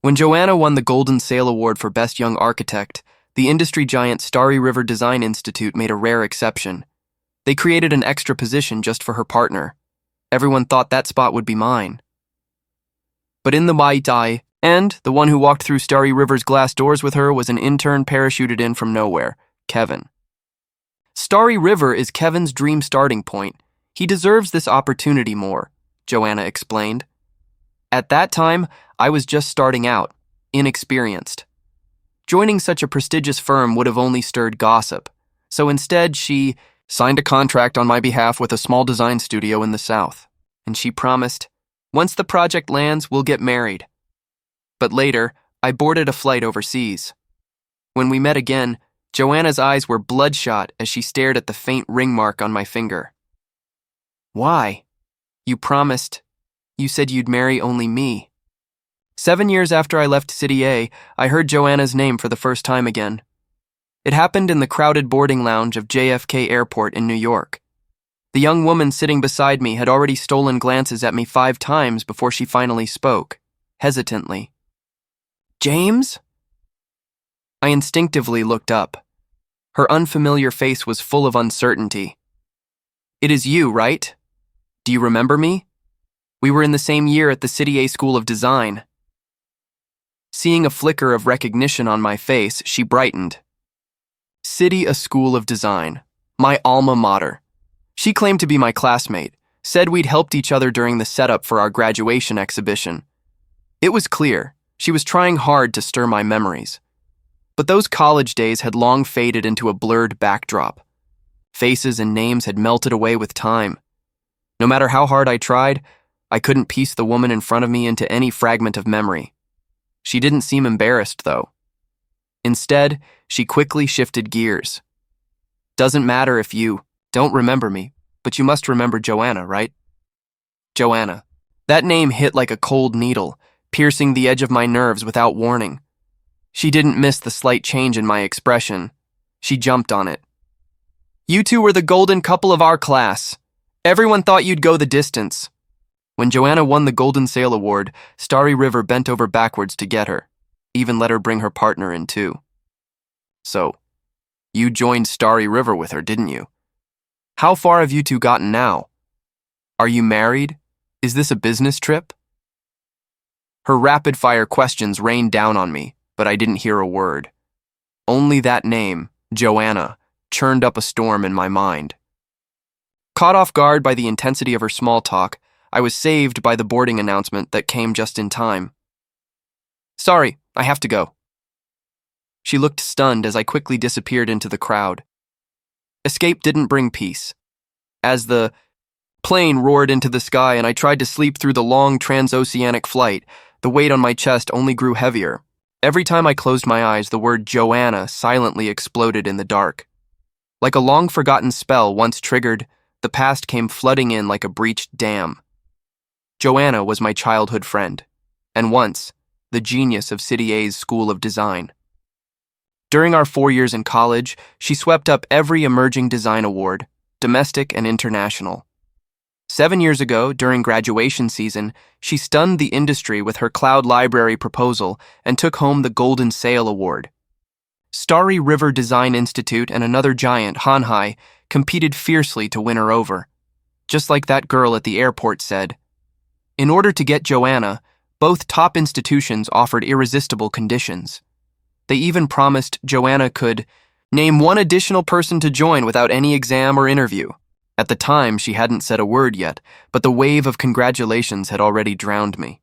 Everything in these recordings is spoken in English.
When Joanna won the Golden Sale Award for Best Young Architect, the industry giant Starry River Design Institute made a rare exception. They created an extra position just for her partner. Everyone thought that spot would be mine. But in the white eye, and the one who walked through Starry River's glass doors with her was an intern parachuted in from nowhere, Kevin. Starry River is Kevin's dream starting point. He deserves this opportunity more, Joanna explained. At that time, I was just starting out, inexperienced. Joining such a prestigious firm would have only stirred gossip, so instead she signed a contract on my behalf with a small design studio in the South, and she promised, once the project lands, we'll get married. But later, I boarded a flight overseas. When we met again, Joanna's eyes were bloodshot as she stared at the faint ring mark on my finger. Why? You promised. You said you'd marry only me. 7 years after I left City A, I heard Joanna's name for the first time again. It happened in the crowded boarding lounge of JFK Airport in New York. The young woman sitting beside me had already stolen glances at me 5 times before she finally spoke, hesitantly. James? I instinctively looked up. Her unfamiliar face was full of uncertainty. It is you, right? Do you remember me? We were in the same year at the City A School of Design. Seeing a flicker of recognition on my face, she brightened. City A School of Design, my alma mater. She claimed to be my classmate, said we'd helped each other during the setup for our graduation exhibition. It was clear, she was trying hard to stir my memories. But those college days had long faded into a blurred backdrop. Faces and names had melted away with time. No matter how hard I tried, I couldn't piece the woman in front of me into any fragment of memory. She didn't seem embarrassed, though. Instead, she quickly shifted gears. Doesn't matter if you don't remember me, but you must remember Joanna, right? Joanna. That name hit like a cold needle, piercing the edge of my nerves without warning. She didn't miss the slight change in my expression. She jumped on it. You two were the golden couple of our class. Everyone thought you'd go the distance. When Joanna won the Golden Sale Award, Starry River bent over backwards to get her, even let her bring her partner in too. So, you joined Starry River with her, didn't you? How far have you two gotten now? Are you married? Is this a business trip? Her rapid-fire questions rained down on me, but I didn't hear a word. Only that name, Joanna, churned up a storm in my mind. Caught off guard by the intensity of her small talk, I was saved by the boarding announcement that came just in time. Sorry, I have to go. She looked stunned as I quickly disappeared into the crowd. Escape didn't bring peace. As the plane roared into the sky and I tried to sleep through the long transoceanic flight, the weight on my chest only grew heavier. Every time I closed my eyes, the word Joanna silently exploded in the dark. Like a long-forgotten spell once triggered, the past came flooding in like a breached dam. Joanna was my childhood friend, and once, the genius of City A's School of Design. During our 4 years in college, she swept up every emerging design award, domestic and international. 7 years ago, during graduation season, she stunned the industry with her cloud library proposal and took home the Golden Sale Award. Starry River Design Institute and another giant, Hanhai, competed fiercely to win her over. Just like that girl at the airport said, in order to get Joanna, both top institutions offered irresistible conditions. They even promised Joanna could name one additional person to join without any exam or interview. At the time, she hadn't said a word yet, but the wave of congratulations had already drowned me.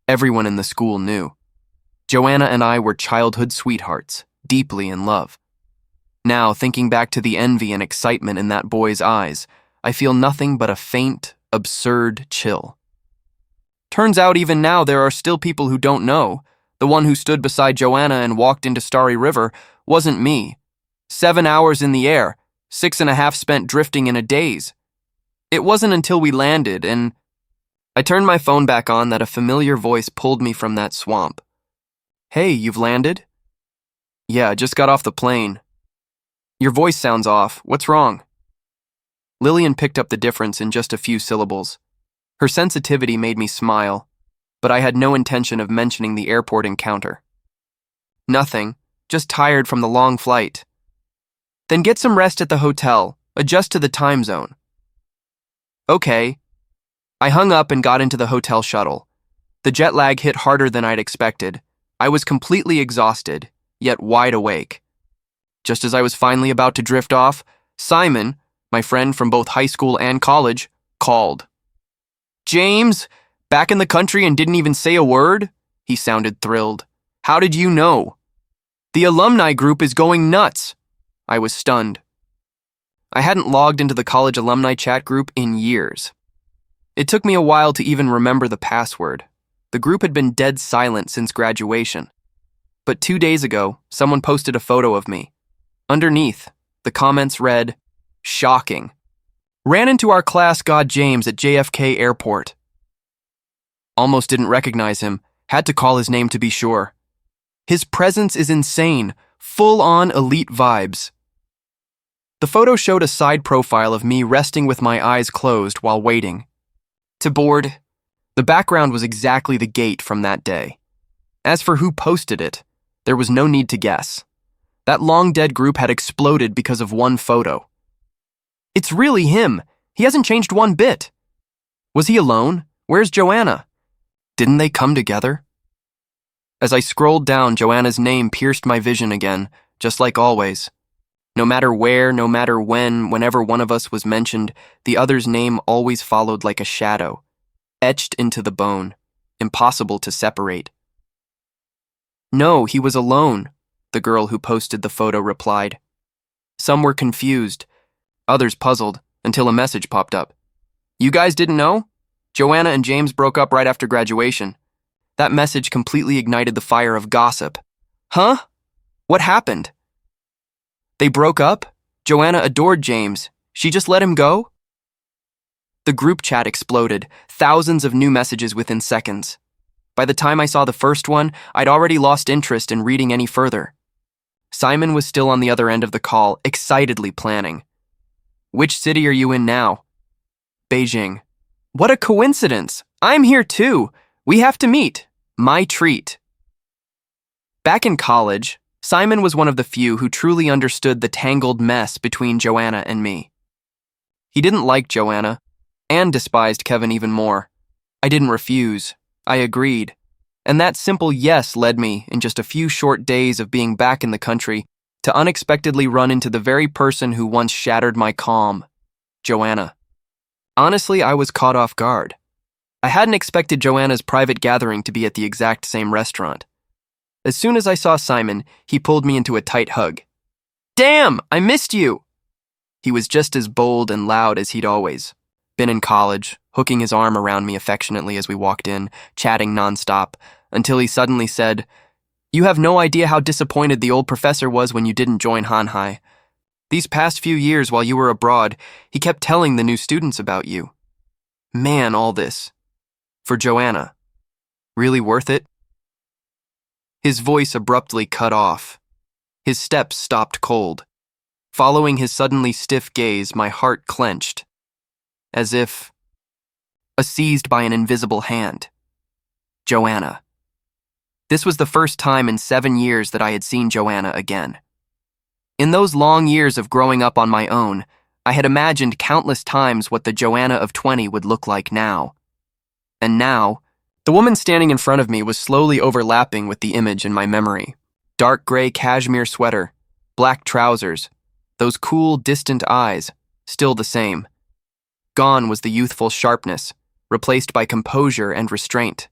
Everyone in the school knew. Joanna and I were childhood sweethearts, deeply in love. Now, thinking back to the envy and excitement in that boy's eyes, I feel nothing but a faint, absurd chill. Turns out even now there are still people who don't know. The one who stood beside Joanna and walked into Starry River wasn't me. 7 hours in the air, 6.5 spent drifting in a daze. It wasn't until we landed and I turned my phone back on that a familiar voice pulled me from that swamp. Hey, you've landed? Yeah, just got off the plane. Your voice sounds off. What's wrong? Lillian picked up the difference in just a few syllables. Her sensitivity made me smile. but I had no intention of mentioning the airport encounter. Nothing, just tired from the long flight. Then get some rest at the hotel, adjust to the time zone. Okay. I hung up and got into the hotel shuttle. The jet lag hit harder than I'd expected. I was completely exhausted, yet wide awake. Just as I was finally about to drift off, Simon, my friend from both high school and college, called. "James, back in the country and didn't even say a word?" He sounded thrilled. "How did you know?" "The alumni group is going nuts." I was stunned. I hadn't logged into the college alumni chat group in years. It took me a while to even remember the password. The group had been dead silent since graduation. But 2 days ago, someone posted a photo of me. Underneath, the comments read, "Shocking. Ran into our class god James at JFK Airport." Almost didn't recognize him, had to call his name to be sure. His presence is insane, full-on elite vibes. The photo showed a side profile of me resting with my eyes closed while waiting. To board, the background was exactly the gate from that day. As for who posted it, there was no need to guess. That long-dead group had exploded because of one photo. It's really him. He hasn't changed one bit. Was he alone? Where's Joanna? Didn't they come together? As I scrolled down, Joanna's name pierced my vision again, just like always. No matter where, no matter when, whenever one of us was mentioned, the other's name always followed like a shadow, etched into the bone, impossible to separate. "No, he was alone," the girl who posted the photo replied. Some were confused, others puzzled, until a message popped up. "You guys didn't know? Joanna and James broke up right after graduation." That message completely ignited the fire of gossip. "Huh? What happened?" "They broke up? Joanna adored James. She just let him go?" The group chat exploded, thousands of new messages within seconds. By the time I saw the first one, I'd already lost interest in reading any further. Simon was still on the other end of the call, excitedly planning. "Which city are you in now?" "Beijing." "What a coincidence! I'm here too. We have to meet. My treat." Back in college, Simon was one of the few who truly understood the tangled mess between Joanna and me. He didn't like Joanna, and despised Kevin even more. I didn't refuse. I agreed. And that simple yes led me, in just a few short days of being back in the country, to unexpectedly run into the very person who once shattered my calm, Joanna. Honestly, I was caught off guard. I hadn't expected Joanna's private gathering to be at the exact same restaurant. As soon as I saw Simon, he pulled me into a tight hug. "Damn, I missed you!" He was just as bold and loud as he'd always been in college, hooking his arm around me affectionately as we walked in, chatting nonstop, until he suddenly said, "You have no idea how disappointed the old professor was when you didn't join Hanhai. These past few years while you were abroad, he kept telling the new students about you. Man, all this. For Joanna. Really worth it?" His voice abruptly cut off. His steps stopped cold. Following his suddenly stiff gaze, my heart clenched, as if seized by an invisible hand. Joanna. This was the first time in 7 years that I had seen Joanna again. In those long years of growing up on my own, I had imagined countless times what the Joanna of 20 would look like now. And now, the woman standing in front of me was slowly overlapping with the image in my memory. Dark gray cashmere sweater, black trousers, those cool, distant eyes, still the same. Gone was the youthful sharpness, replaced by composure and restraint.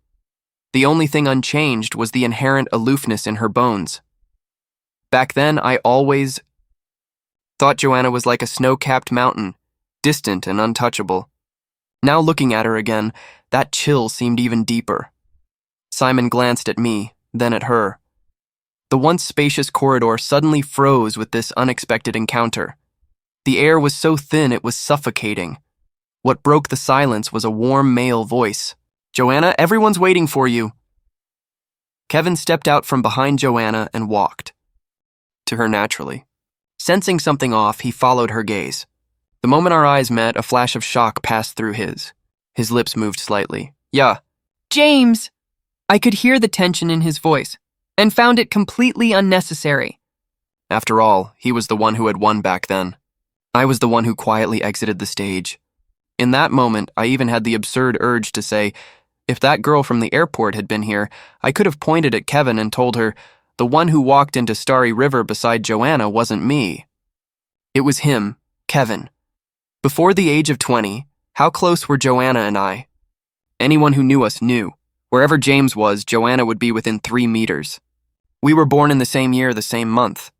The only thing unchanged was the inherent aloofness in her bones. Back then, I always thought Joanna was like a snow-capped mountain, distant and untouchable. Now looking at her again, that chill seemed even deeper. Simon glanced at me, then at her. The once spacious corridor suddenly froze with this unexpected encounter. The air was so thin it was suffocating. What broke the silence was a warm male voice. "Joanna, everyone's waiting for you." Kevin stepped out from behind Joanna and walked to her naturally. Sensing something off, he followed her gaze. The moment our eyes met, a flash of shock passed through his. His lips moved slightly. "Yeah." "James!" I could hear the tension in his voice and found it completely unnecessary. After all, he was the one who had won back then. I was the one who quietly exited the stage. In that moment, I even had the absurd urge to say, if that girl from the airport had been here, I could have pointed at Kevin and told her, the one who walked into Starry River beside Joanna wasn't me. It was him, Kevin. Before the age of 20, how close were Joanna and I? Anyone who knew us knew. Wherever James was, Joanna would be within 3 meters. We were born in the same year, the same month.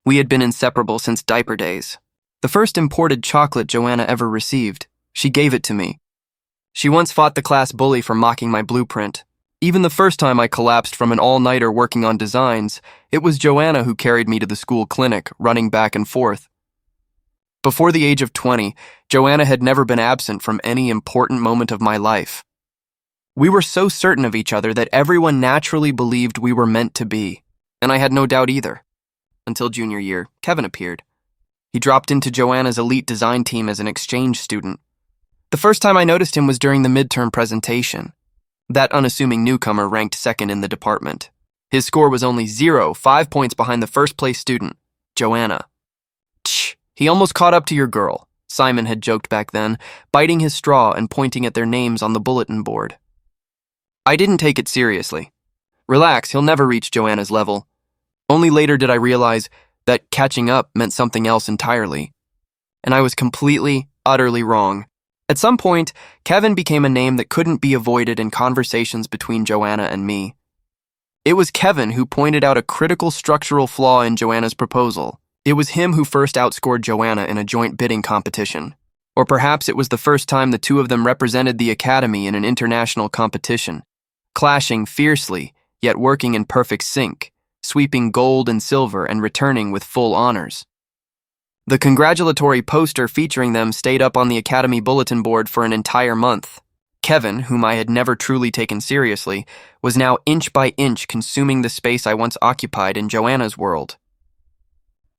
We had been inseparable since diaper days. The first imported chocolate Joanna ever received, she gave it to me. She once fought the class bully for mocking my blueprint. Even the first time I collapsed from an all-nighter working on designs, it was Joanna who carried me to the school clinic, running back and forth. Before the age of 20, Joanna had never been absent from any important moment of my life. We were so certain of each other that everyone naturally believed we were meant to be, and I had no doubt either. Until junior year, Kevin appeared. He dropped into Joanna's elite design team as an exchange student. The first time I noticed him was during the midterm presentation. That unassuming newcomer ranked second in the department. His score was only 5 points behind the first-place student, Joanna. Tch, he almost caught up to your girl, Simon had joked back then, biting his straw and pointing at their names on the bulletin board. I didn't take it seriously. Relax, he'll never reach Joanna's level. Only later did I realize that catching up meant something else entirely. And I was completely, utterly wrong. At some point, Kevin became a name that couldn't be avoided in conversations between Joanna and me. It was Kevin who pointed out a critical structural flaw in Joanna's proposal. It was him who first outscored Joanna in a joint bidding competition. Or perhaps it was the first time the two of them represented the academy in an international competition, clashing fiercely, yet working in perfect sync, sweeping gold and silver and returning with full honors. The congratulatory poster featuring them stayed up on the academy bulletin board for an entire month. Kevin, whom I had never truly taken seriously, was now inch by inch consuming the space I once occupied in Joanna's world.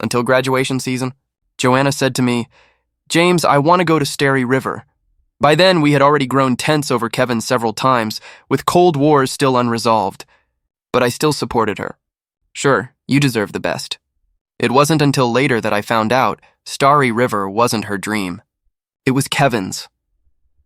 Until graduation season, Joanna said to me, "James, I want to go to Starry River." By then, we had already grown tense over Kevin several times, with cold wars still unresolved. But I still supported her. Sure, you deserve the best. It wasn't until later that I found out Starry River wasn't her dream. It was Kevin's.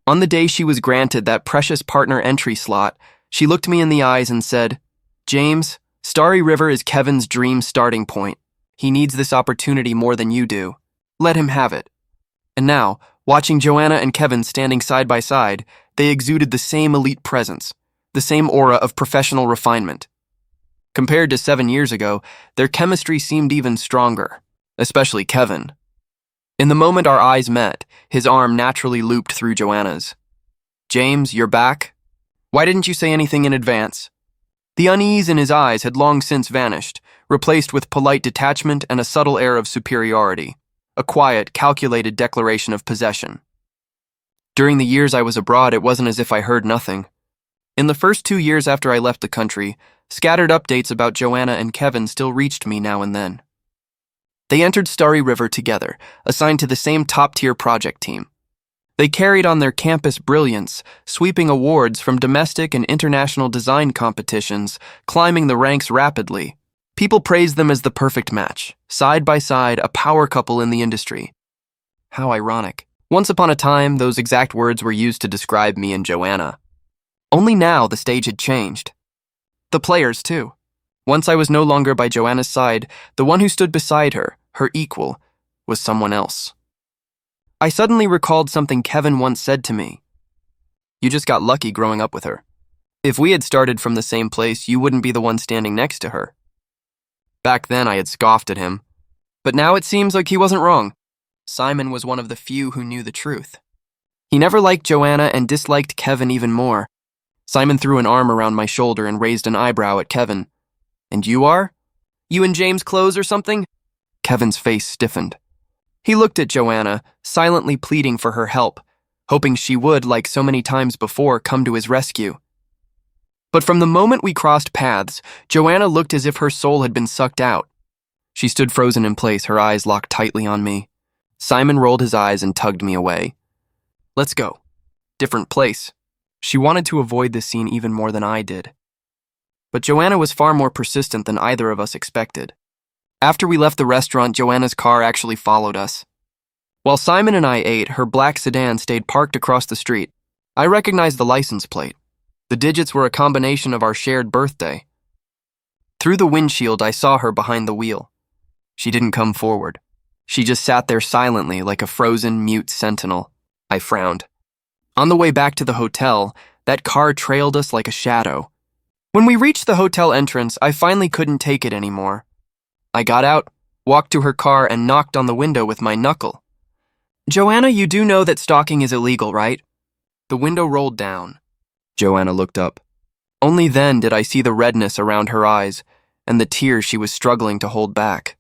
On the day she was granted that precious partner entry slot, she looked me in the eyes and said, "James, Starry River is Kevin's dream starting point. He needs this opportunity more than you do. Let him have it." And now, watching Joanna and Kevin standing side by side, they exuded the same elite presence, the same aura of professional refinement. Compared to 7 years ago, their chemistry seemed even stronger, especially Kevin. In the moment our eyes met, his arm naturally looped through Joanna's. "James, you're back? Why didn't you say anything in advance?" The unease in his eyes had long since vanished, replaced with polite detachment and a subtle air of superiority, a quiet, calculated declaration of possession. During the years I was abroad, it wasn't as if I heard nothing. In the first 2 years after I left the country, scattered updates about Joanna and Kevin still reached me now and then. They entered Starry River together, assigned to the same top-tier project team. They carried on their campus brilliance, sweeping awards from domestic and international design competitions, climbing the ranks rapidly. People praised them as the perfect match, side by side, a power couple in the industry. How ironic. Once upon a time, those exact words were used to describe me and Joanna. Only now the stage had changed. The players, too. Once I was no longer by Joanna's side, the one who stood beside her, her equal, was someone else. I suddenly recalled something Kevin once said to me. "You just got lucky growing up with her. If we had started from the same place, you wouldn't be the one standing next to her." Back then I had scoffed at him, but now it seems like he wasn't wrong. Simon was one of the few who knew the truth. He never liked Joanna and disliked Kevin even more. Simon threw an arm around my shoulder and raised an eyebrow at Kevin. "And you are? You in James' clothes or something?" Kevin's face stiffened. He looked at Joanna, silently pleading for her help, hoping she would, like so many times before, come to his rescue. But from the moment we crossed paths, Joanna looked as if her soul had been sucked out. She stood frozen in place, her eyes locked tightly on me. Simon rolled his eyes and tugged me away. "Let's go. Different place." She wanted to avoid this scene even more than I did. but Joanna was far more persistent than either of us expected. After we left the restaurant, Joanna's car actually followed us. While Simon and I ate, her black sedan stayed parked across the street. I recognized the license plate. The digits were a combination of our shared birthday. Through the windshield, I saw her behind the wheel. She didn't come forward. She just sat there silently like a frozen, mute sentinel. I frowned. On the way back to the hotel, that car trailed us like a shadow. When we reached the hotel entrance, I finally couldn't take it anymore. I got out, walked to her car, and knocked on the window with my knuckle. "Joanna, you do know that stalking is illegal, right?" The window rolled down. Joanna looked up. Only then did I see the redness around her eyes and the tears she was struggling to hold back.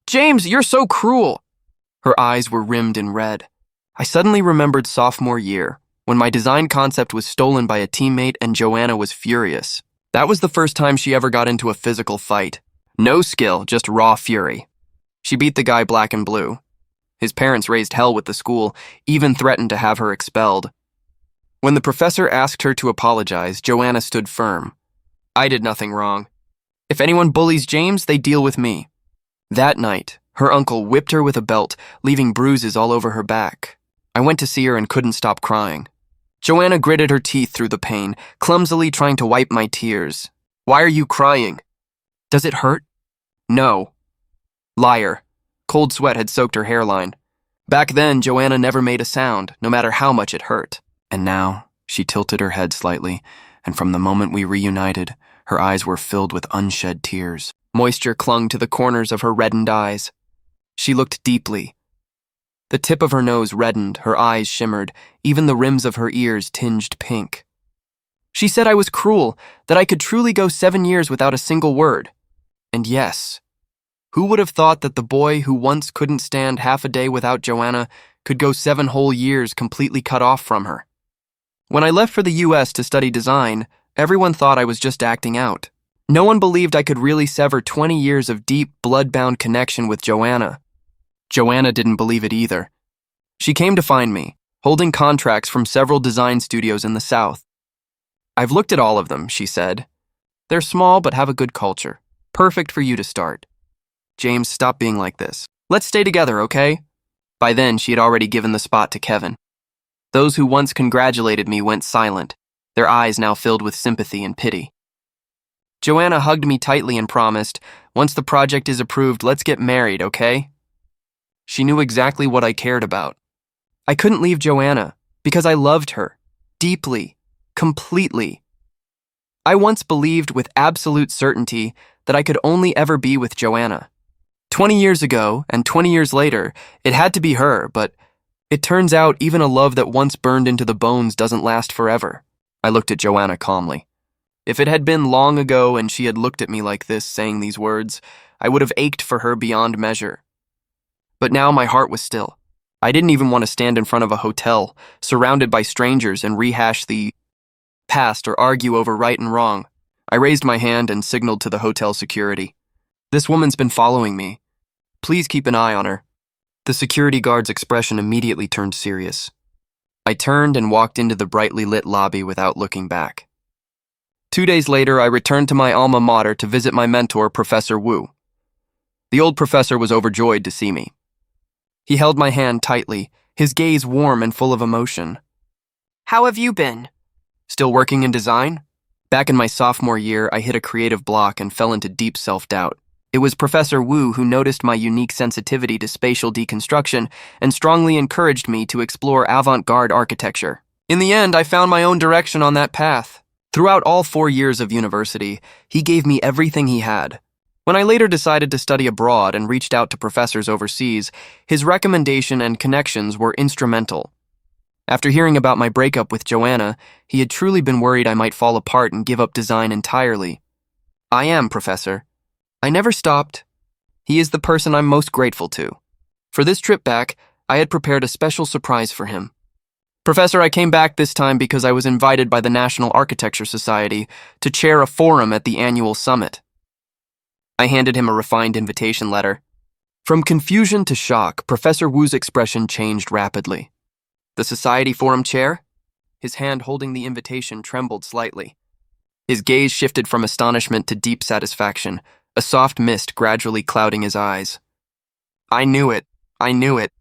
"James, you're so cruel!" Her eyes were rimmed in red. I suddenly remembered sophomore year, when my design concept was stolen by a teammate and Joanna was furious. That was the first time she ever got into a physical fight. No skill, just raw fury. She beat the guy black and blue. His parents raised hell with the school, even threatened to have her expelled. When the professor asked her to apologize, Joanna stood firm. "I did nothing wrong. If anyone bullies James, they deal with me." That night, her uncle whipped her with a belt, leaving bruises all over her back. I went to see her and couldn't stop crying. Joanna gritted her teeth through the pain, clumsily trying to wipe my tears. "Why are you crying?" "Does it hurt?" "No." Liar. Cold sweat had soaked her hairline. Back then, Joanna never made a sound, no matter how much it hurt. And now, she tilted her head slightly, and from the moment we reunited, her eyes were filled with unshed tears. Moisture clung to the corners of her reddened eyes. She looked deeply. The tip of her nose reddened, her eyes shimmered, even the rims of her ears tinged pink. She said I was cruel, that I could truly go 7 years without a single word. And yes, who would have thought that the boy who once couldn't stand half a day without Joanna could go 7 whole years completely cut off from her? When I left for the US to study design, everyone thought I was just acting out. No one believed I could really sever 20 years of deep, blood-bound connection with Joanna. Joanna didn't believe it either. She came to find me, holding contracts from several design studios in the South. "I've looked at all of them," she said. "They're small but have a good culture. Perfect for you to start. James, stop being like this. Let's stay together, okay?" By then, she had already given the spot to Kevin. Those who once congratulated me went silent, their eyes now filled with sympathy and pity. Joanna hugged me tightly and promised, "Once the project is approved, let's get married, okay?" She knew exactly what I cared about. I couldn't leave Joanna because I loved her, deeply, completely. I once believed with absolute certainty that I could only ever be with Joanna. 20 years ago, and 20 years later, it had to be her, but it turns out even a love that once burned into the bones doesn't last forever. I looked at Joanna calmly. If it had been long ago and she had looked at me like this, saying these words, I would have ached for her beyond measure. But now my heart was still. I didn't even want to stand in front of a hotel, surrounded by strangers, and rehash the past or argue over right and wrong. I raised my hand and signaled to the hotel security. "This woman's been following me. Please keep an eye on her." The security guard's expression immediately turned serious. I turned and walked into the brightly lit lobby without looking back. 2 days later, I returned to my alma mater to visit my mentor, Professor Wu. The old professor was overjoyed to see me. He held my hand tightly, his gaze warm and full of emotion. "How have you been?" "Still working in design?" Back in my sophomore year, I hit a creative block and fell into deep self-doubt. It was Professor Wu who noticed my unique sensitivity to spatial deconstruction and strongly encouraged me to explore avant-garde architecture. In the end, I found my own direction on that path. Throughout all 4 years of university, he gave me everything he had. When I later decided to study abroad and reached out to professors overseas, his recommendation and connections were instrumental. After hearing about my breakup with Joanna, he had truly been worried I might fall apart and give up design entirely. I am, Professor. I never stopped. He is the person I'm most grateful to. For this trip back, I had prepared a special surprise for him. Professor, I came back this time because I was invited by the National Architecture Society to chair a forum at the annual summit. I handed him a refined invitation letter. From confusion to shock, Professor Wu's expression changed rapidly. "The Society Forum chair?" His hand holding the invitation trembled slightly. His gaze shifted from astonishment to deep satisfaction, a soft mist gradually clouding his eyes. I knew it. I knew it.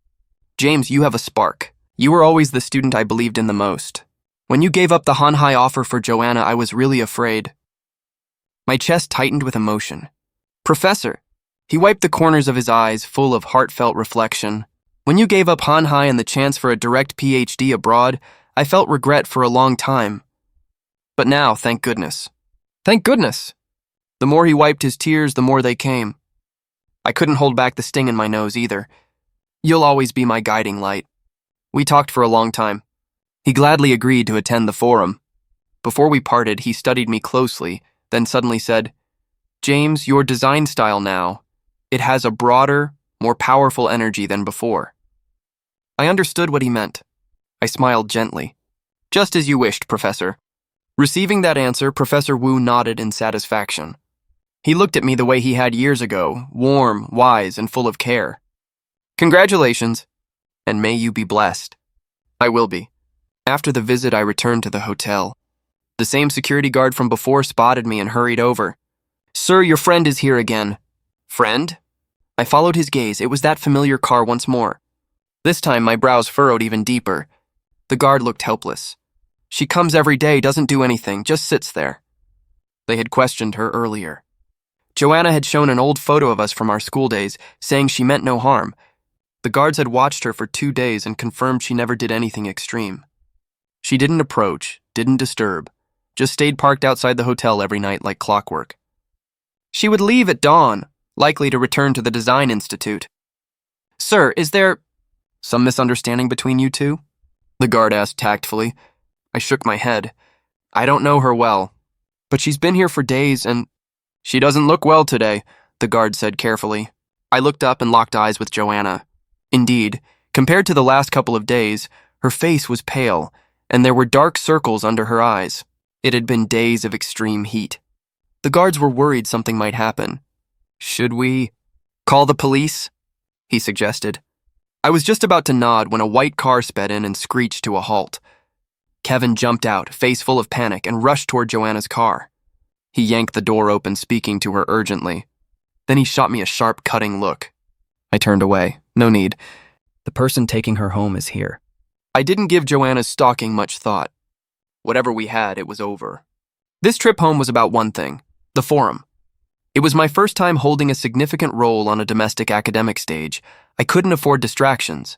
James, you have a spark. You were always the student I believed in the most. When you gave up the Han-Hai offer for Joanna, I was really afraid. My chest tightened with emotion. Professor, he wiped the corners of his eyes, full of heartfelt reflection. When you gave up Han-Hai and the chance for a direct PhD abroad, I felt regret for a long time. But now, thank goodness. Thank goodness! The more he wiped his tears, the more they came. I couldn't hold back the sting in my nose either. You'll always be my guiding light. We talked for a long time. He gladly agreed to attend the forum. Before we parted, he studied me closely, then suddenly said, James, your design style now, it has a broader, more powerful energy than before. I understood what he meant. I smiled gently. Just as you wished, Professor. Receiving that answer, Professor Wu nodded in satisfaction. He looked at me the way he had years ago, warm, wise, and full of care. Congratulations, and may you be blessed. I will be. After the visit, I returned to the hotel. The same security guard from before spotted me and hurried over. Sir, your friend is here again. Friend? I followed his gaze. It was that familiar car once more. This time, my brows furrowed even deeper. The guard looked helpless. She comes every day, doesn't do anything, just sits there. They had questioned her earlier. Joanna had shown an old photo of us from our school days, saying she meant no harm. The guards had watched her for 2 days and confirmed she never did anything extreme. She didn't approach, didn't disturb, just stayed parked outside the hotel every night like clockwork. She would leave at dawn, likely to return to the Design Institute. Sir, is there some misunderstanding between you two? The guard asked tactfully. I shook my head. I don't know her well, but she's been here for days and she doesn't look well today, the guard said carefully. I looked up and locked eyes with Joanna. Indeed, compared to the last couple of days, her face was pale, and there were dark circles under her eyes. It had been days of extreme heat. The guards were worried something might happen. Should we call the police? He suggested. I was just about to nod when a white car sped in and screeched to a halt. Kevin jumped out, face full of panic, and rushed toward Joanna's car. He yanked the door open, speaking to her urgently. Then he shot me a sharp, cutting look. I turned away. No need. The person taking her home is here. I didn't give Joanna's stalking much thought. Whatever we had, it was over. This trip home was about one thing, the forum. It was my first time holding a significant role on a domestic academic stage. I couldn't afford distractions.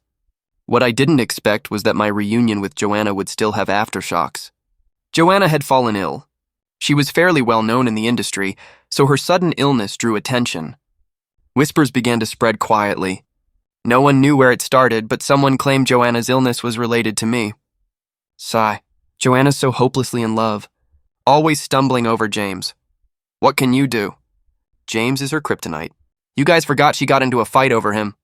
What I didn't expect was that my reunion with Joanna would still have aftershocks. Joanna had fallen ill. She was fairly well known in the industry, so her sudden illness drew attention. Whispers began to spread quietly. No one knew where it started, but someone claimed Joanna's illness was related to me. Sigh. Joanna's so hopelessly in love, always stumbling over James. What can you do? James is her kryptonite. You guys forgot she got into a fight over him.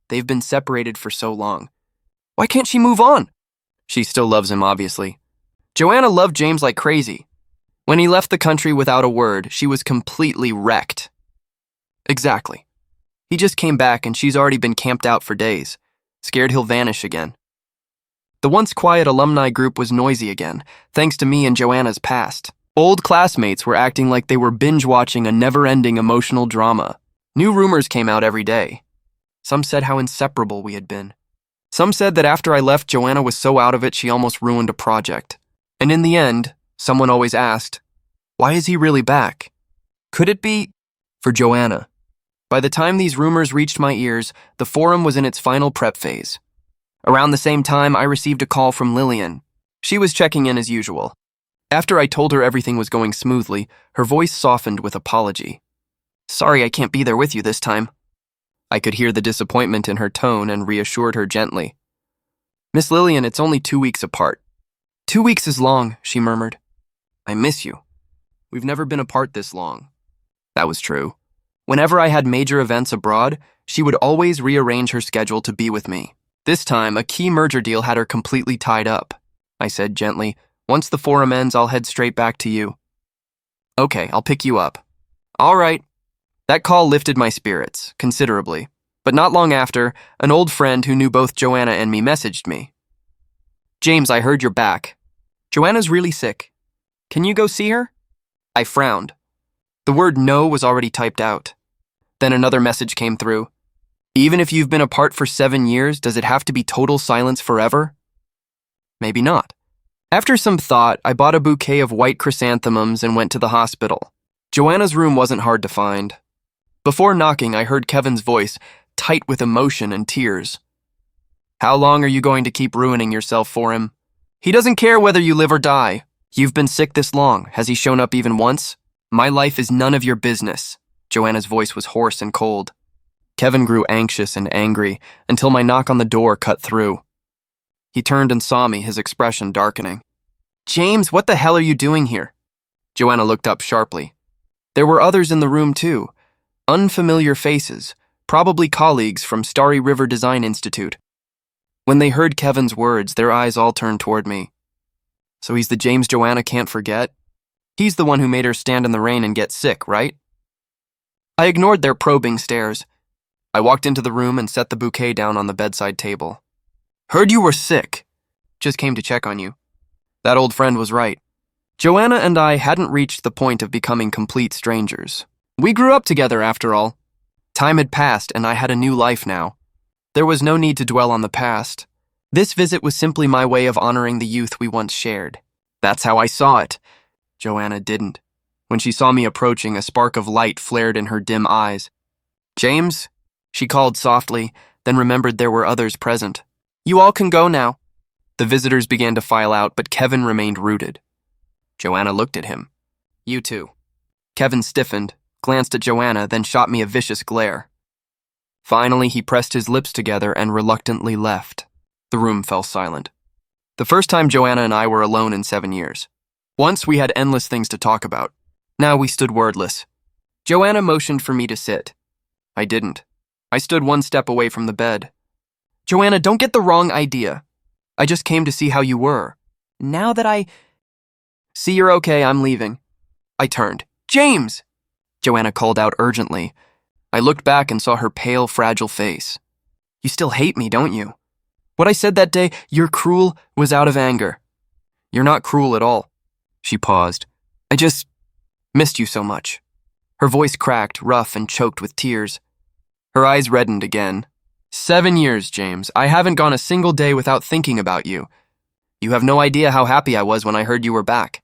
They've been separated for so long. Why can't she move on? She still loves him, obviously. Joanna loved James like crazy. When he left the country without a word, she was completely wrecked. Exactly. He just came back and she's already been camped out for days, scared he'll vanish again. The once quiet alumni group was noisy again, thanks to me and Joanna's past. Old classmates were acting like they were binge-watching a never-ending emotional drama. New rumors came out every day. Some said how inseparable we had been. Some said that after I left, Joanna was so out of it she almost ruined a project. And in the end, someone always asked, why is he really back? Could it be for Joanna? By the time these rumors reached my ears, the forum was in its final prep phase. Around the same time, I received a call from Lillian. She was checking in as usual. After I told her everything was going smoothly, her voice softened with apology. Sorry I can't be there with you this time. I could hear the disappointment in her tone and reassured her gently. Miss Lillian, it's only 2 weeks apart. 2 weeks is long, she murmured. I miss you. We've never been apart this long. That was true. Whenever I had major events abroad, she would always rearrange her schedule to be with me. This time, a key merger deal had her completely tied up. I said gently, once the forum ends, I'll head straight back to you. Okay, I'll pick you up. All right. That call lifted my spirits, considerably. But not long after, an old friend who knew both Joanna and me messaged me. James, I heard you're back. Joanna's really sick. Can you go see her? I frowned. The word no was already typed out. Then another message came through. Even if you've been apart for 7 years, does it have to be total silence forever? Maybe not. After some thought, I bought a bouquet of white chrysanthemums and went to the hospital. Joanna's room wasn't hard to find. Before knocking, I heard Kevin's voice, tight with emotion and tears. How long are you going to keep ruining yourself for him? He doesn't care whether you live or die. You've been sick this long. Has he shown up even once? My life is none of your business. Joanna's voice was hoarse and cold. Kevin grew anxious and angry until my knock on the door cut through. He turned and saw me, his expression darkening. James, what the hell are you doing here? Joanna looked up sharply. There were others in the room too. Unfamiliar faces, probably colleagues from Starry River Design Institute. When they heard Kevin's words, their eyes all turned toward me. So he's the James Joanna can't forget? He's the one who made her stand in the rain and get sick, right? I ignored their probing stares. I walked into the room and set the bouquet down on the bedside table. Heard you were sick. Just came to check on you. That old friend was right. Joanna and I hadn't reached the point of becoming complete strangers. We grew up together, after all. Time had passed, and I had a new life now. There was no need to dwell on the past. This visit was simply my way of honoring the youth we once shared. That's how I saw it. Joanna didn't. When she saw me approaching, a spark of light flared in her dim eyes. James? She called softly, then remembered there were others present. You all can go now. The visitors began to file out, but Kevin remained rooted. Joanna looked at him. You too. Kevin stiffened, glanced at Joanna, then shot me a vicious glare. Finally, he pressed his lips together and reluctantly left. The room fell silent. The first time Joanna and I were alone in 7 years. Once we had endless things to talk about. Now we stood wordless. Joanna motioned for me to sit. I didn't. I stood one step away from the bed. Joanna, don't get the wrong idea. I just came to see how you were. Now that I... See, you're okay, I'm leaving. I turned. James! Joanna called out urgently. I looked back and saw her pale, fragile face. You still hate me, don't you? What I said that day, you're cruel, was out of anger. You're not cruel at all. She paused. I just missed you so much. Her voice cracked, rough and choked with tears. Her eyes reddened again. 7 years, James. I haven't gone a single day without thinking about you. You have no idea how happy I was when I heard you were back.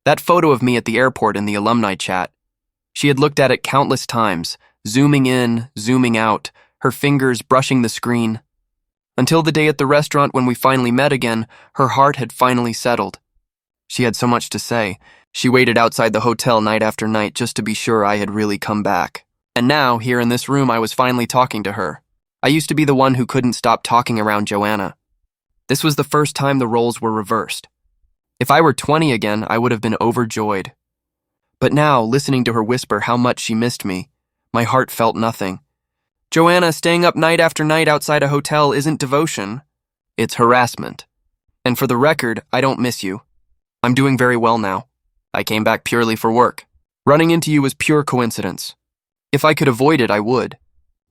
That photo of me at the airport in the alumni chat. She had looked at it countless times, zooming in, zooming out, her fingers brushing the screen. Until the day at the restaurant when we finally met again, her heart had finally settled. She had so much to say. She waited outside the hotel night after night just to be sure I had really come back. And now, here in this room, I was finally talking to her. I used to be the one who couldn't stop talking around Joanna. This was the first time the roles were reversed. If I were 20 again, I would have been overjoyed. But now, listening to her whisper how much she missed me, my heart felt nothing. Joanna, staying up night after night outside a hotel isn't devotion. It's harassment. And for the record, I don't miss you. I'm doing very well now. I came back purely for work. Running into you was pure coincidence. If I could avoid it, I would.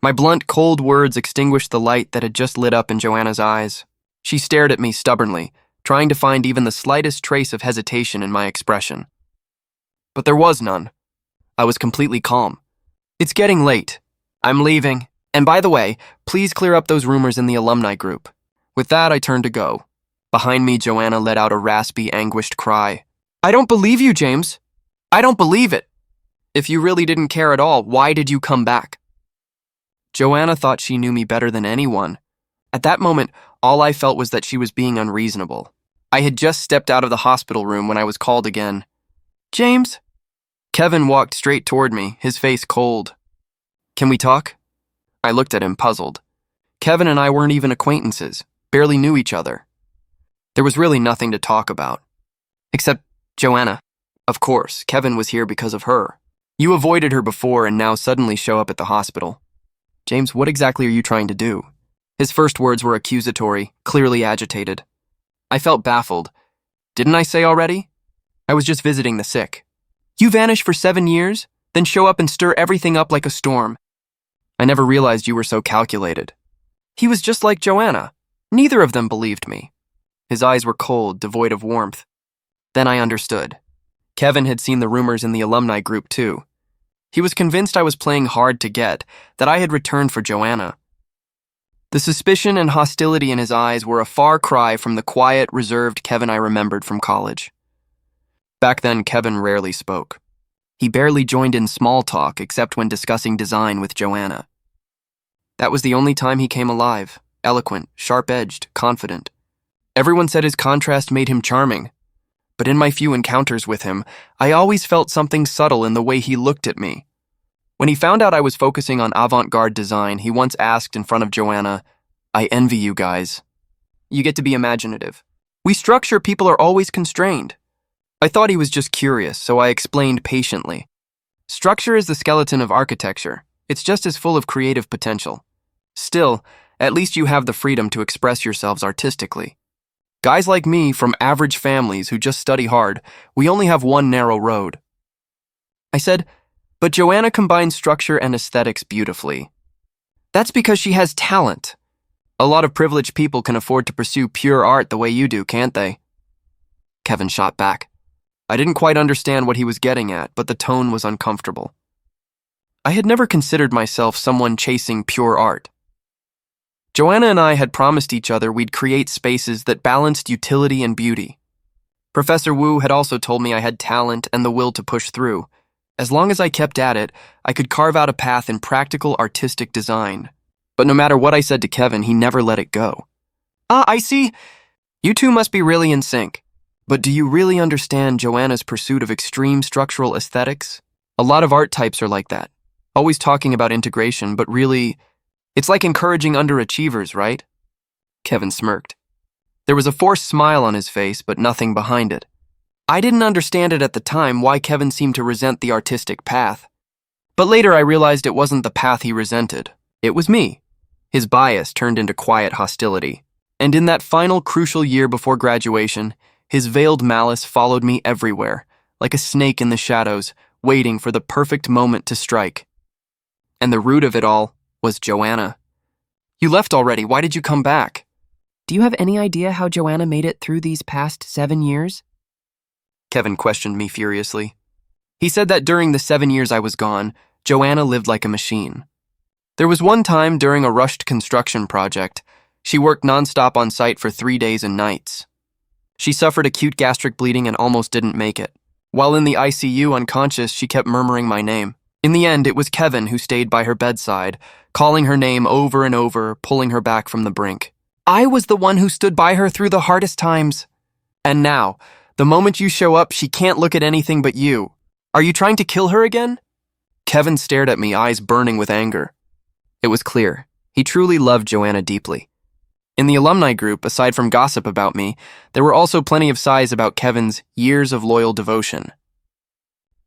My blunt, cold words extinguished the light that had just lit up in Joanna's eyes. She stared at me stubbornly, trying to find even the slightest trace of hesitation in my expression. But there was none. I was completely calm. It's getting late. I'm leaving. And by the way, please clear up those rumors in the alumni group. With that, I turned to go. Behind me, Joanna let out a raspy, anguished cry. I don't believe you, James. I don't believe it. If you really didn't care at all, why did you come back? Joanna thought she knew me better than anyone. At that moment, all I felt was that she was being unreasonable. I had just stepped out of the hospital room when I was called again. James? Kevin walked straight toward me, his face cold. Can we talk? I looked at him, puzzled. Kevin and I weren't even acquaintances, barely knew each other. There was really nothing to talk about. Except Joanna. Of course, Kevin was here because of her. You avoided her before and now suddenly show up at the hospital. James, what exactly are you trying to do? His first words were accusatory, clearly agitated. I felt baffled. Didn't I say already? I was just visiting the sick. You vanish for 7 years, then show up and stir everything up like a storm. I never realized you were so calculated. He was just like Joanna. Neither of them believed me. His eyes were cold, devoid of warmth. Then I understood. Kevin had seen the rumors in the alumni group too. He was convinced I was playing hard to get, that I had returned for Joanna. The suspicion and hostility in his eyes were a far cry from the quiet, reserved Kevin I remembered from college. Back then, Kevin rarely spoke. He barely joined in small talk except when discussing design with Joanna. That was the only time he came alive, eloquent, sharp-edged, confident. Everyone said his contrast made him charming. But in my few encounters with him, I always felt something subtle in the way he looked at me. When he found out I was focusing on avant-garde design, he once asked in front of Joanna, "I envy you guys. You get to be imaginative. We structure people are always constrained." I thought he was just curious, so I explained patiently. Structure is the skeleton of architecture. It's just as full of creative potential. Still, at least you have the freedom to express yourselves artistically. Guys like me from average families who just study hard, we only have one narrow road. I said, "But Joanna combines structure and aesthetics beautifully." "That's because she has talent. A lot of privileged people can afford to pursue pure art the way you do, can't they?" Kevin shot back. I didn't quite understand what he was getting at, but the tone was uncomfortable. I had never considered myself someone chasing pure art. Joanna and I had promised each other we'd create spaces that balanced utility and beauty. Professor Wu had also told me I had talent and the will to push through. As long as I kept at it, I could carve out a path in practical artistic design. But no matter what I said to Kevin, he never let it go. "Ah, I see. You two must be really in sync. But do you really understand Joanna's pursuit of extreme structural aesthetics? A lot of art types are like that. Always talking about integration, but really, it's like encouraging underachievers, right?" Kevin smirked. There was a forced smile on his face, but nothing behind it. I didn't understand it at the time why Kevin seemed to resent the artistic path. But later I realized it wasn't the path he resented. It was me. His bias turned into quiet hostility. And in that final crucial year before graduation, his veiled malice followed me everywhere, like a snake in the shadows, waiting for the perfect moment to strike. And the root of it all was Joanna. "You left already. Why did you come back?" "Do you have any idea how Joanna made it through these past 7 years?" Kevin questioned me furiously. He said that during the 7 years I was gone, Joanna lived like a machine. There was one time during a rushed construction project, she worked nonstop on site for 3 days and nights. She suffered acute gastric bleeding and almost didn't make it. While in the ICU unconscious, she kept murmuring my name. In the end, it was Kevin who stayed by her bedside, calling her name over and over, pulling her back from the brink. "I was the one who stood by her through the hardest times. And now, the moment you show up, she can't look at anything but you. Are you trying to kill her again?" Kevin stared at me, eyes burning with anger. It was clear. He truly loved Joanna deeply. In the alumni group, aside from gossip about me, there were also plenty of sighs about Kevin's years of loyal devotion.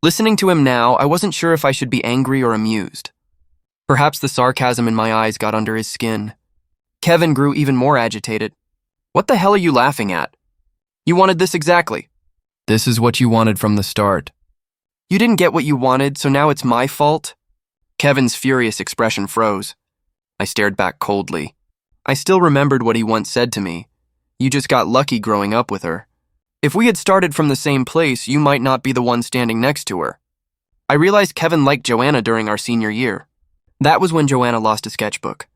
Listening to him now, I wasn't sure if I should be angry or amused. Perhaps the sarcasm in my eyes got under his skin. Kevin grew even more agitated. "What the hell are you laughing at? You wanted this exactly." "This is what you wanted from the start." "You didn't get what you wanted, so now it's my fault?" Kevin's furious expression froze. I stared back coldly. I still remembered what he once said to me. "You just got lucky growing up with her. If we had started from the same place, you might not be the one standing next to her." I realized Kevin liked Joanna during our senior year. That was when Joanna lost a sketchbook.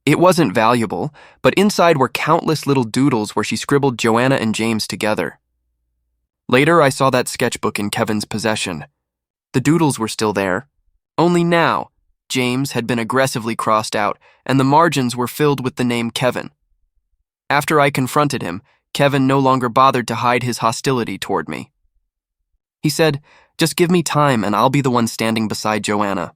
It wasn't valuable, but inside were countless little doodles where she scribbled Joanna and James together. Later, I saw that sketchbook in Kevin's possession. The doodles were still there. Only now, James had been aggressively crossed out, and the margins were filled with the name Kevin. After I confronted him, Kevin no longer bothered to hide his hostility toward me. He said, "Just give me time and I'll be the one standing beside Joanna."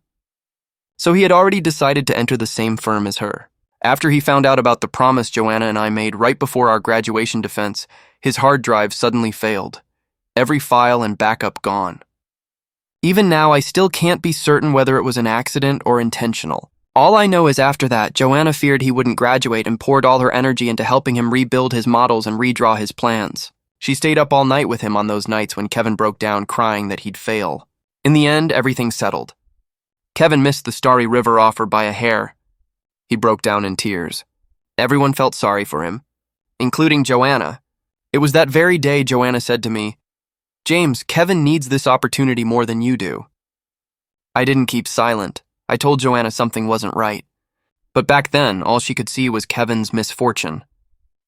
So he had already decided to enter the same firm as her. After he found out about the promise Joanna and I made right before our graduation defense, his hard drive suddenly failed. Every file and backup gone. Even now, I still can't be certain whether it was an accident or intentional. All I know is after that, Joanna feared he wouldn't graduate and poured all her energy into helping him rebuild his models and redraw his plans. She stayed up all night with him on those nights when Kevin broke down crying that he'd fail. In the end, everything settled. Kevin missed the Starry River offer by a hair. He broke down in tears. Everyone felt sorry for him, including Joanna. It was that very day Joanna said to me, James, Kevin needs this opportunity more than you do. I didn't keep silent. I told Joanna something wasn't right. But back then, all she could see was Kevin's misfortune.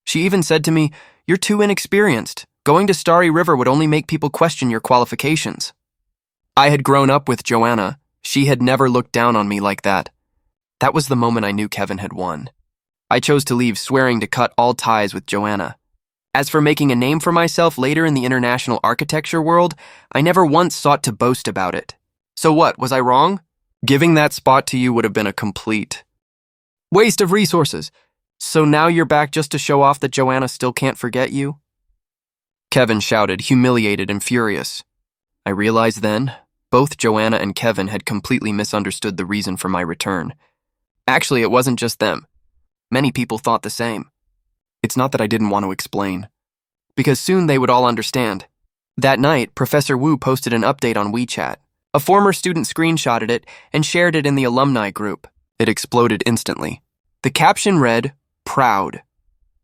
She even said to me, "You're too inexperienced. Going to Starry River would only make people question your qualifications." I had grown up with Joanna. She had never looked down on me like that. That was the moment I knew Kevin had won. I chose to leave, swearing to cut all ties with Joanna. As for making a name for myself later in the international architecture world, I never once sought to boast about it. So what, was I wrong? Giving that spot to you would have been a complete waste of resources. So now you're back just to show off that Joanna still can't forget you? Kevin shouted, humiliated and furious. I realized then, both Joanna and Kevin had completely misunderstood the reason for my return. Actually, it wasn't just them. Many people thought the same. It's not that I didn't want to explain, because soon they would all understand. That night, Professor Wu posted an update on WeChat. A former student screenshotted it and shared it in the alumni group. It exploded instantly. The caption read, "Proud.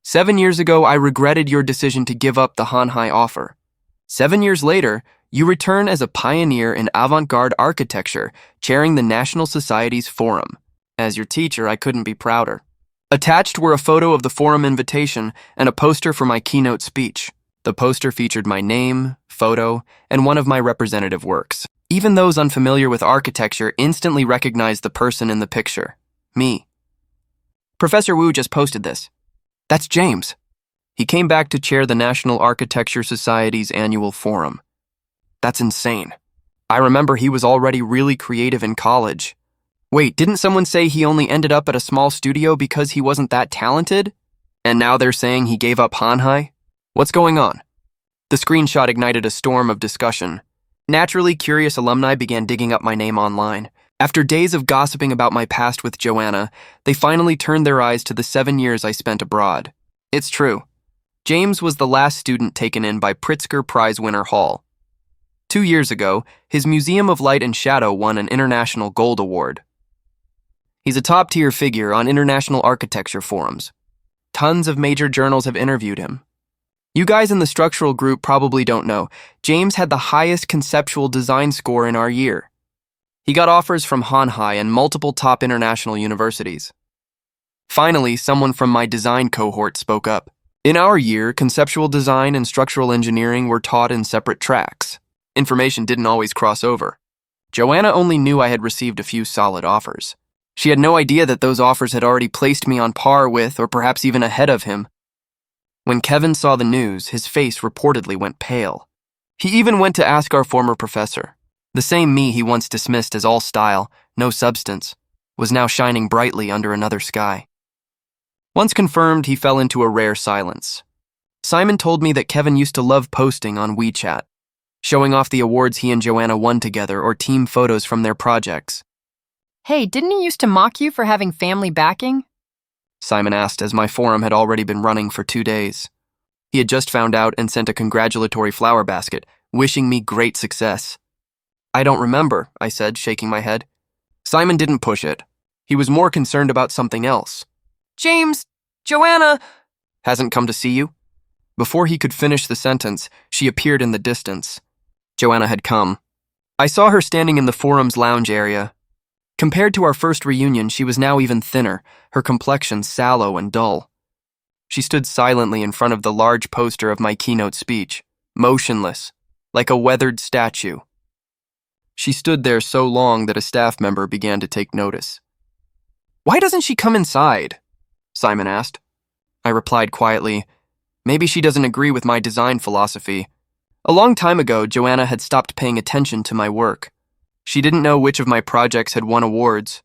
7 years ago, I regretted your decision to give up the Hanhai offer. 7 years later, you return as a pioneer in avant-garde architecture, chairing the National Society's forum. As your teacher, I couldn't be prouder." Attached were a photo of the forum invitation and a poster for my keynote speech. The poster featured my name, photo, and one of my representative works. Even those unfamiliar with architecture instantly recognized the person in the picture, me. Professor Wu just posted this. That's James. He came back to chair the National Architecture Society's annual forum. That's insane. I remember he was already really creative in college. Wait, didn't someone say he only ended up at a small studio because he wasn't that talented? And now they're saying he gave up Hanhai? What's going on? The screenshot ignited a storm of discussion. Naturally curious alumni began digging up my name online. After days of gossiping about my past with Joanna, they finally turned their eyes to the 7 years I spent abroad. It's true. James was the last student taken in by Pritzker Prize winner Hall. 2 years ago, his Museum of Light and Shadow won an International Gold Award. He's a top-tier figure on international architecture forums. Tons of major journals have interviewed him. You guys in the structural group probably don't know, James had the highest conceptual design score in our year. He got offers from Hanhai and multiple top international universities. Finally, someone from my design cohort spoke up. In our year, conceptual design and structural engineering were taught in separate tracks. Information didn't always cross over. Joanna only knew I had received a few solid offers. She had no idea that those offers had already placed me on par with, or perhaps even ahead of him. When Kevin saw the news, his face reportedly went pale. He even went to ask our former professor. The same me he once dismissed as all style, no substance, was now shining brightly under another sky. Once confirmed, he fell into a rare silence. Simon told me that Kevin used to love posting on WeChat, showing off the awards he and Joanna won together or team photos from their projects. Hey, didn't he used to mock you for having family backing? Simon asked as my forum had already been running for 2 days. He had just found out and sent a congratulatory flower basket, wishing me great success. I don't remember, I said, shaking my head. Simon didn't push it. He was more concerned about something else. James, Joanna hasn't come to see you? Before he could finish the sentence, she appeared in the distance. Joanna had come. I saw her standing in the forum's lounge area. Compared to our first reunion, she was now even thinner, her complexion sallow and dull. She stood silently in front of the large poster of my keynote speech, motionless, like a weathered statue. She stood there so long that a staff member began to take notice. Why doesn't she come inside? Simon asked. I replied quietly, maybe she doesn't agree with my design philosophy. A long time ago, Joanna had stopped paying attention to my work. She didn't know which of my projects had won awards,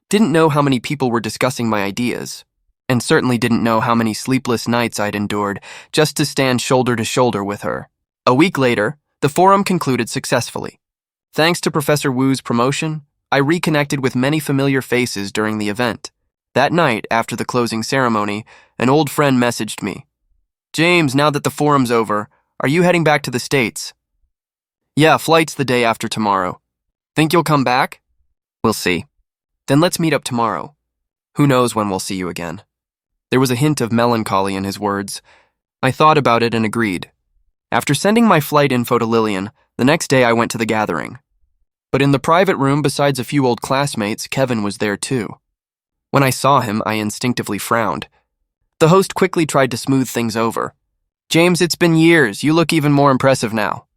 didn't know how many people were discussing my ideas, and certainly didn't know how many sleepless nights I'd endured just to stand shoulder to shoulder with her. A week later, the forum concluded successfully. Thanks to Professor Wu's promotion, I reconnected with many familiar faces during the event. That night, after the closing ceremony, an old friend messaged me. James, now that the forum's over, are you heading back to the States? Yeah, flight's the day after tomorrow. Think you'll come back? We'll see. Then let's meet up tomorrow. Who knows when we'll see you again. There was a hint of melancholy in his words. I thought about it and agreed. After sending my flight info to Lillian, the next day I went to the gathering. But in the private room, besides a few old classmates, Kevin was there too. When I saw him, I instinctively frowned. The host quickly tried to smooth things over. "James, it's been years. You look even more impressive now."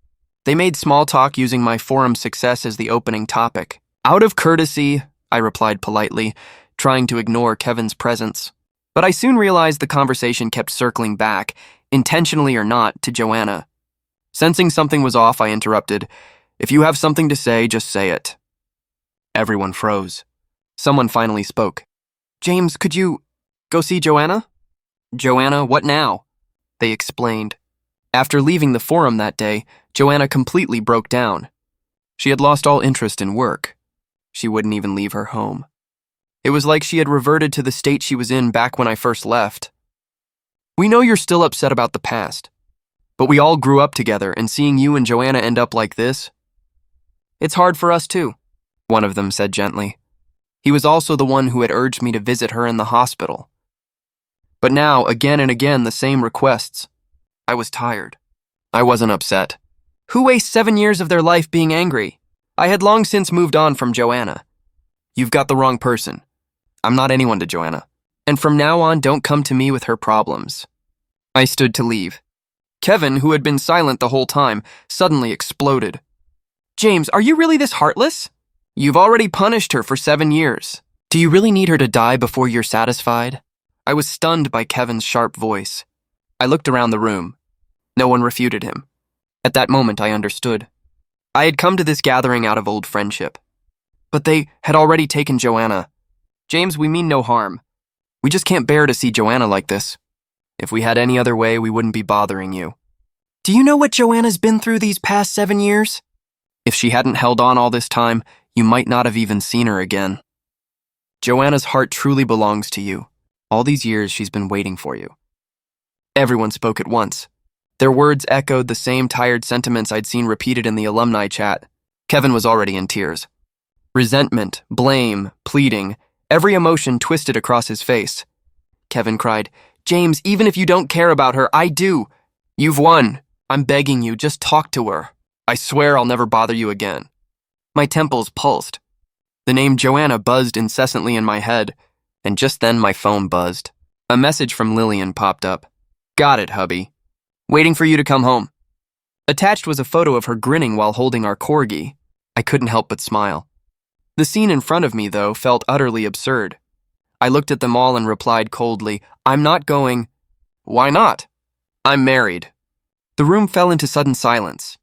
They made small talk using my forum success as the opening topic. "Out of courtesy," I replied politely, trying to ignore Kevin's presence. But I soon realized the conversation kept circling back, intentionally or not, to Joanna. Sensing something was off, I interrupted. "If you have something to say, just say it." Everyone froze. Someone finally spoke. "James, could you go see Joanna?" "Joanna, what now?" They explained. After leaving the forum that day, Joanna completely broke down. She had lost all interest in work. She wouldn't even leave her home. It was like she had reverted to the state she was in back when I first left. "We know you're still upset about the past, but we all grew up together, and seeing you and Joanna end up like this, it's hard for us too," one of them said gently. He was also the one who had urged me to visit her in the hospital. But now, again and again, the same requests. I was tired. I wasn't upset. Who wastes 7 years of their life being angry? I had long since moved on from Joanna. "You've got the wrong person. I'm not anyone to Joanna. And from now on, don't come to me with her problems." I stood to leave. Kevin, who had been silent the whole time, suddenly exploded. "James, are you really this heartless? You've already punished her for 7 years. Do you really need her to die before you're satisfied?" I was stunned by Kevin's sharp voice. I looked around the room. No one refuted him. At that moment, I understood. I had come to this gathering out of old friendship. But they had already taken Joanna. "James, we mean no harm. We just can't bear to see Joanna like this. If we had any other way, we wouldn't be bothering you." "Do you know what Joanna's been through these past 7 years? If she hadn't held on all this time, you might not have even seen her again. Joanna's heart truly belongs to you. All these years she's been waiting for you." Everyone spoke at once. Their words echoed the same tired sentiments I'd seen repeated in the alumni chat. Kevin was already in tears. Resentment, blame, pleading, every emotion twisted across his face. Kevin cried, "James, even if you don't care about her, I do. You've won. I'm begging you, just talk to her. I swear I'll never bother you again." My temples pulsed. The name Joanna buzzed incessantly in my head, and just then my phone buzzed. A message from Lillian popped up. "Got it, hubby. Waiting for you to come home." Attached was a photo of her grinning while holding our corgi. I couldn't help but smile. The scene in front of me, though, felt utterly absurd. I looked at them all and replied coldly, "I'm not going." "Why not?" "I'm married." The room fell into sudden silence.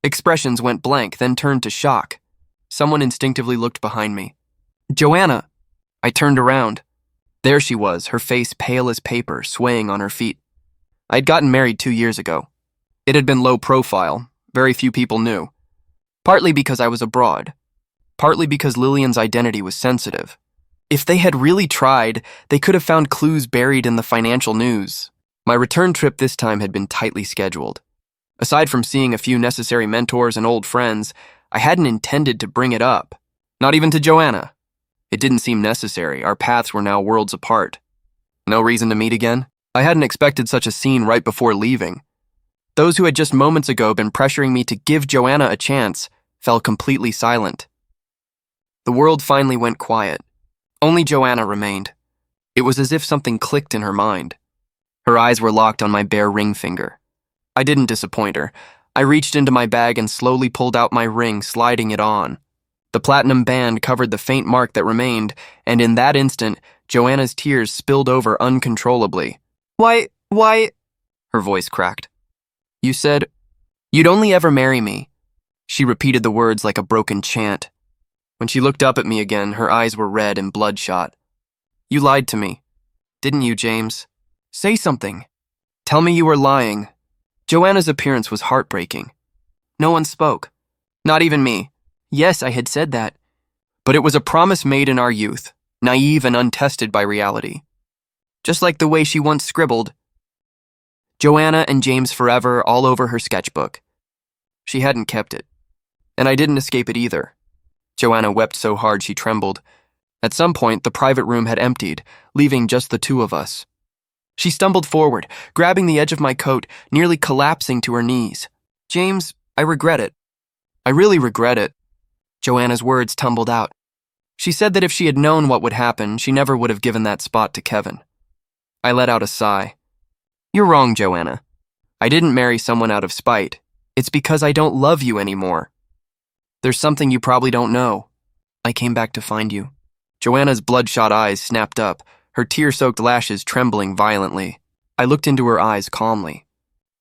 Expressions went blank, then turned to shock. Someone instinctively looked behind me. "Joanna!" I turned around. There she was, her face pale as paper, swaying on her feet. I'd gotten married 2 years ago. It had been low profile, very few people knew. Partly because I was abroad. Partly because Lillian's identity was sensitive. If they had really tried, they could have found clues buried in the financial news. My return trip this time had been tightly scheduled. Aside from seeing a few necessary mentors and old friends, I hadn't intended to bring it up. Not even to Joanna. It didn't seem necessary. Our paths were now worlds apart. No reason to meet again? I hadn't expected such a scene right before leaving. Those who had just moments ago been pressuring me to give Joanna a chance fell completely silent. The world finally went quiet. Only Joanna remained. It was as if something clicked in her mind. Her eyes were locked on my bare ring finger. I didn't disappoint her. I reached into my bag and slowly pulled out my ring, sliding it on. The platinum band covered the faint mark that remained, and in that instant, Joanna's tears spilled over uncontrollably. Why, her voice cracked. "You said, you'd only ever marry me." She repeated the words like a broken chant. When she looked up at me again, her eyes were red and bloodshot. "You lied to me, didn't you, James? Say something. Tell me you were lying." Joanna's appearance was heartbreaking. No one spoke. Not even me. Yes, I had said that. But it was a promise made in our youth, naive and untested by reality. Just like the way she once scribbled, "Joanna and James forever," all over her sketchbook. She hadn't kept it. And I didn't escape it either. Joanna wept so hard she trembled. At some point, the private room had emptied, leaving just the two of us. She stumbled forward, grabbing the edge of my coat, nearly collapsing to her knees. James, I regret it. I really regret it. Joanna's words tumbled out. She said that if she had known what would happen, she never would have given that spot to Kevin. I let out a sigh. You're wrong, Joanna. I didn't marry someone out of spite. It's because I don't love you anymore. There's something you probably don't know. I came back to find you. Joanna's bloodshot eyes snapped up, her tear-soaked lashes trembling violently. I looked into her eyes calmly.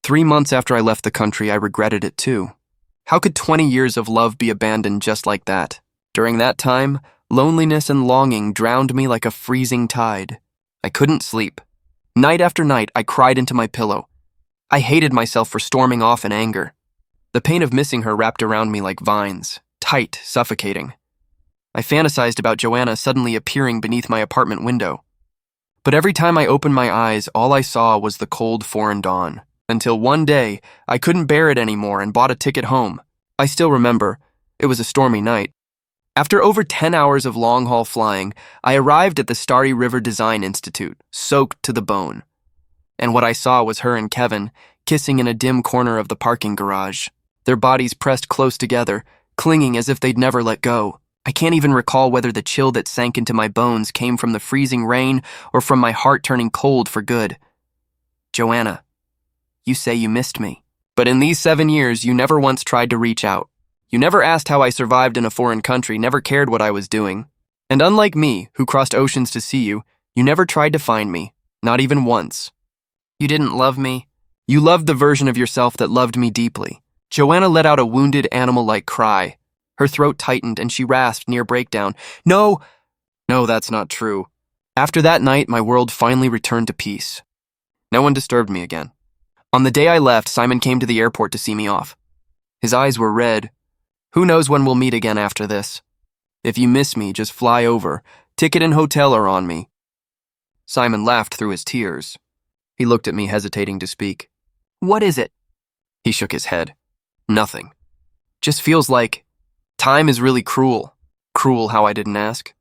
3 months after I left the country, I regretted it too. How could 20 years of love be abandoned just like that? During that time, loneliness and longing drowned me like a freezing tide. I couldn't sleep. Night after night, I cried into my pillow. I hated myself for storming off in anger. The pain of missing her wrapped around me like vines, tight, suffocating. I fantasized about Joanna suddenly appearing beneath my apartment window. But every time I opened my eyes, all I saw was the cold foreign dawn. Until one day, I couldn't bear it anymore and bought a ticket home. I still remember. It was a stormy night. After over 10 hours of long-haul flying, I arrived at the Starry River Design Institute, soaked to the bone. And what I saw was her and Kevin, kissing in a dim corner of the parking garage, their bodies pressed close together, clinging as if they'd never let go. I can't even recall whether the chill that sank into my bones came from the freezing rain or from my heart turning cold for good. Joanna, you say you missed me. But in these 7 years, you never once tried to reach out. You never asked how I survived in a foreign country, never cared what I was doing. And unlike me, who crossed oceans to see you, you never tried to find me, not even once. You didn't love me. You loved the version of yourself that loved me deeply. Joanna let out a wounded animal-like cry. Her throat tightened and she rasped near breakdown. No, that's not true. After that night, my world finally returned to peace. No one disturbed me again. On the day I left, Simon came to the airport to see me off. His eyes were red. Who knows when we'll meet again after this? If you miss me, just fly over. Ticket and hotel are on me. Simon laughed through his tears. He looked at me, hesitating to speak. What is it? He shook his head. Nothing. Just feels like time is really cruel. Cruel how I didn't ask.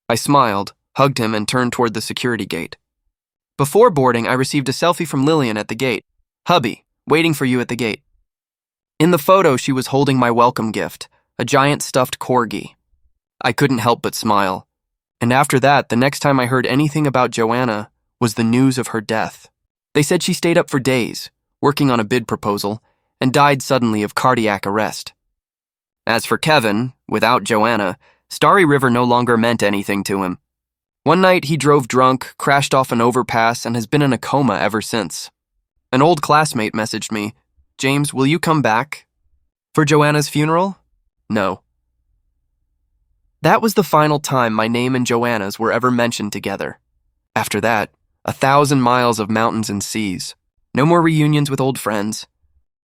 I smiled, hugged him, and turned toward the security gate. Before boarding, I received a selfie from Lillian at the gate. Hubby, waiting for you at the gate. In the photo, she was holding my welcome gift, a giant stuffed corgi. I couldn't help but smile. And after that, the next time I heard anything about Joanna was the news of her death. They said she stayed up for days, working on a bid proposal, and died suddenly of cardiac arrest. As for Kevin, without Joanna, Starry River no longer meant anything to him. One night, he drove drunk, crashed off an overpass, and has been in a coma ever since. An old classmate messaged me, James, will you come back? For Joanna's funeral? No. That was the final time my name and Joanna's were ever mentioned together. After that, 1,000 miles of mountains and seas. No more reunions with old friends.